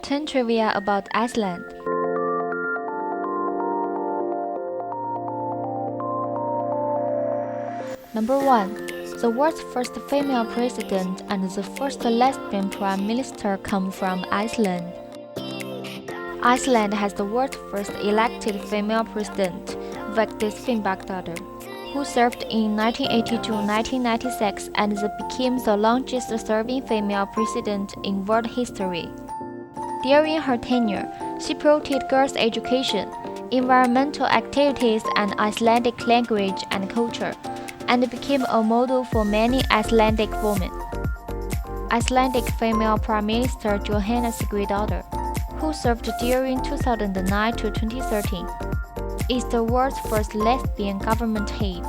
10 trivia about Iceland. Number 1. The world's first female president and the first lesbian prime minister come from Iceland. Iceland has the world's first elected female president, Vigdis Finnbogadóttir, who served in 1980 to 1996 and became the longest-serving female president in world history. During her tenure, she promoted girls' education, environmental activities, and Icelandic language and culture, and became a model for many Icelandic women. Icelandic female Prime Minister Johanna Sigurðardóttir, who served during 2009 to 2013, is the world's first lesbian government head.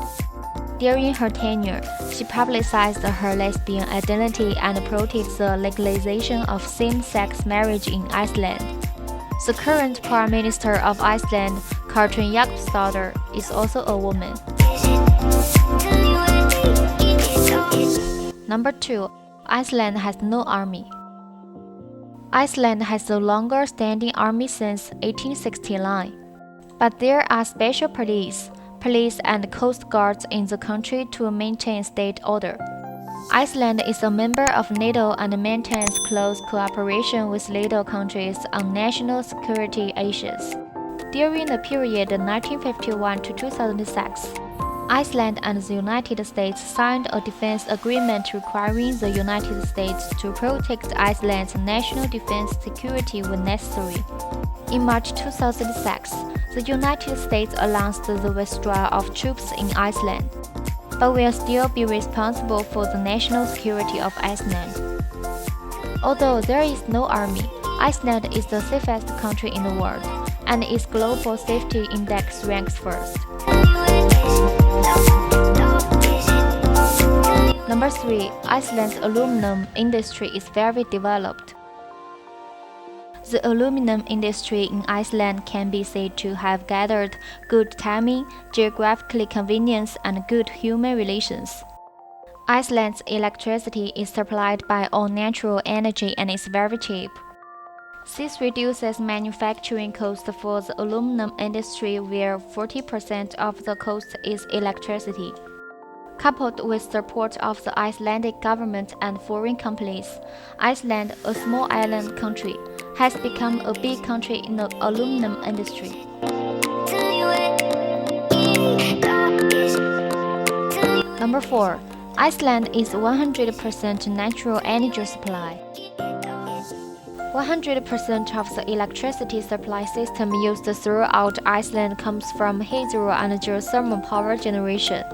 During her tenure, she publicized her lesbian identity and promoted the legalization of same-sex marriage in Iceland. The current Prime Minister of Iceland, Katrín Jakobsdóttir, is also a woman. Number 2. Iceland has no army. Iceland has the longest standing army since 1869, but there are special police and coast guards in the country to maintain state order. Iceland is a member of NATO and maintains close cooperation with NATO countries on national security issues. During the period 1951 to 2006, Iceland and the United States signed a defense agreement requiring the United States to protect Iceland's national defense security when necessary. In March 2006, the United States announced the withdrawal of troops in Iceland, but will still be responsible for the national security of Iceland. Although there is no army, Iceland is the safest country in the world, and its global safety index ranks first. Number 3. Iceland's aluminum industry is very developed. The aluminum industry in Iceland can be said to have gathered good timing, geographical convenience, and good human relations. Iceland's electricity is supplied by all natural energy and is very cheap. This reduces manufacturing costs for the aluminum industry, where 40% of the cost is electricity. Coupled with support of the Icelandic government and foreign companies, Iceland, a small island country, has become a big country in the aluminum industry. Number 4. Iceland is 100% natural energy supply. 100% of the electricity supply system used throughout Iceland comes from hydro and geothermal power generation,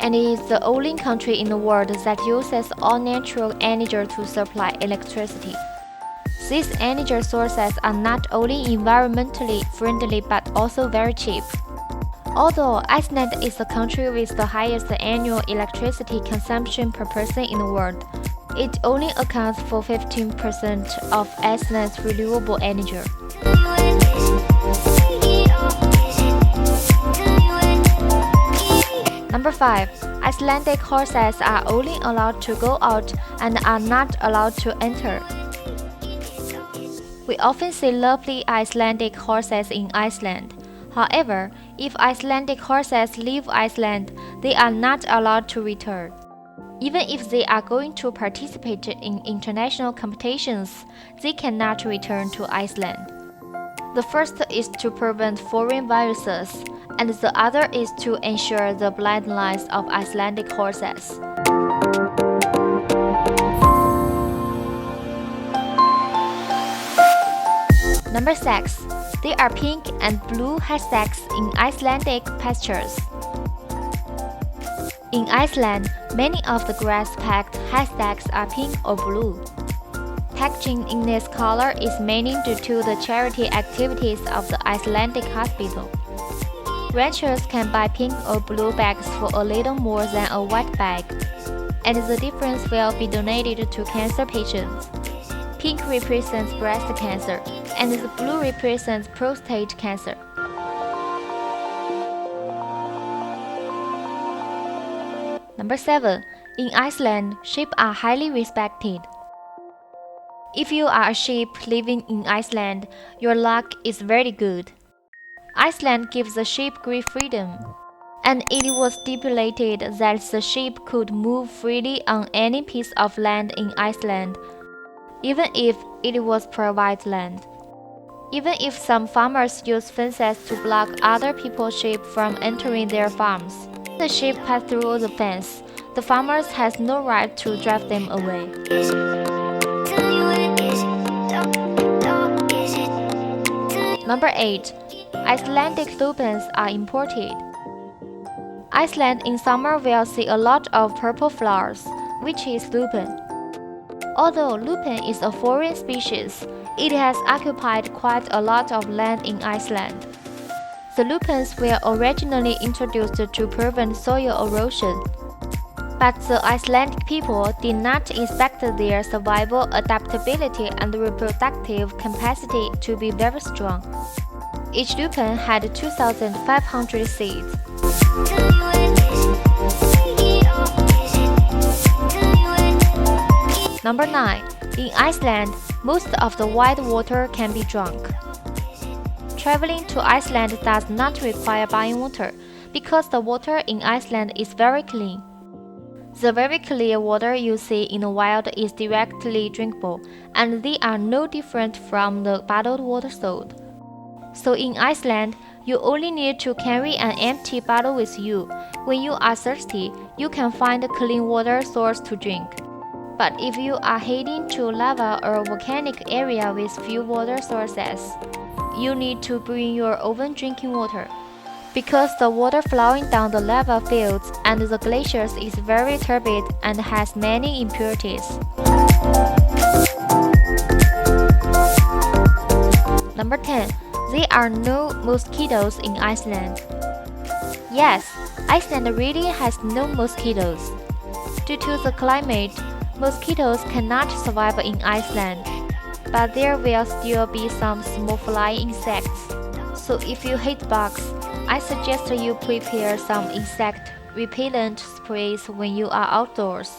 and it is the only country in the world that uses all natural energy to supply electricity. These energy sources are not only environmentally friendly but also very cheap. Although Iceland is the country with the highest annual electricity consumption per person in the world, it only accounts for 15% of Iceland's renewable energy. Number 5. Icelandic horses are only allowed to go out and are not allowed to enter. We often see lovely Icelandic horses in Iceland. However, if Icelandic horses leave Iceland, they are not allowed to return. Even if they are going to participate in international competitions, they cannot return to Iceland. The first is to prevent foreign viruses, and the other is to ensure the bloodlines of Icelandic horses. Number 6. There are pink and blue haystacks in Icelandic pastures. In Iceland, many of the grass-packed haystacks are pink or blue. Packaging in this color is mainly due to the charity activities of the Icelandic hospital. Ranchers can buy pink or blue bags for a little more than a white bag, and the difference will be donated to cancer patients. Pink represents breast cancer, and the blue represents prostate cancer. Number 7. In Iceland, sheep are highly respected. If you are a sheep living in Iceland, your luck is very good. Iceland gives the sheep great freedom, and it was stipulated that the sheep could move freely on any piece of land in Iceland, even if it was private land. Even if some farmers use fences to block other people's sheep from entering their farms, the sheep pass through the fence. The farmers has no right to drive them away. Number 8. Icelandic lupins are imported. Iceland in summer will see a lot of purple flowers, which is lupin. Although lupin is a foreign species, it has occupied quite a lot of land in Iceland. The lupins were originally introduced to prevent soil erosion, but the Icelandic people did not expect their survival, adaptability, and reproductive capacity to be very strong. Each lupin had 2,500 seeds. Number 9. In Iceland, most of the white water can be drunk. Traveling to Iceland does not require buying water because the water in Iceland is very clean. The very clear water you see in the wild is directly drinkable, and they are no different from the bottled water sold. So in Iceland, you only need to carry an empty bottle with you. When you are thirsty, you can find a clean water source to drink. But if you are heading to lava or volcanic area with few water sources, you need to bring your own drinking water. Because the water flowing down the lava fields and the glaciers is very turbid and has many impurities. Number 10. There are no mosquitoes in Iceland. Yes, Iceland really has no mosquitoes. Due to the climate, mosquitoes cannot survive in Iceland, but there will still be some small flying insects. So if you hate bugs, I suggest you prepare some insect repellent sprays when you are outdoors.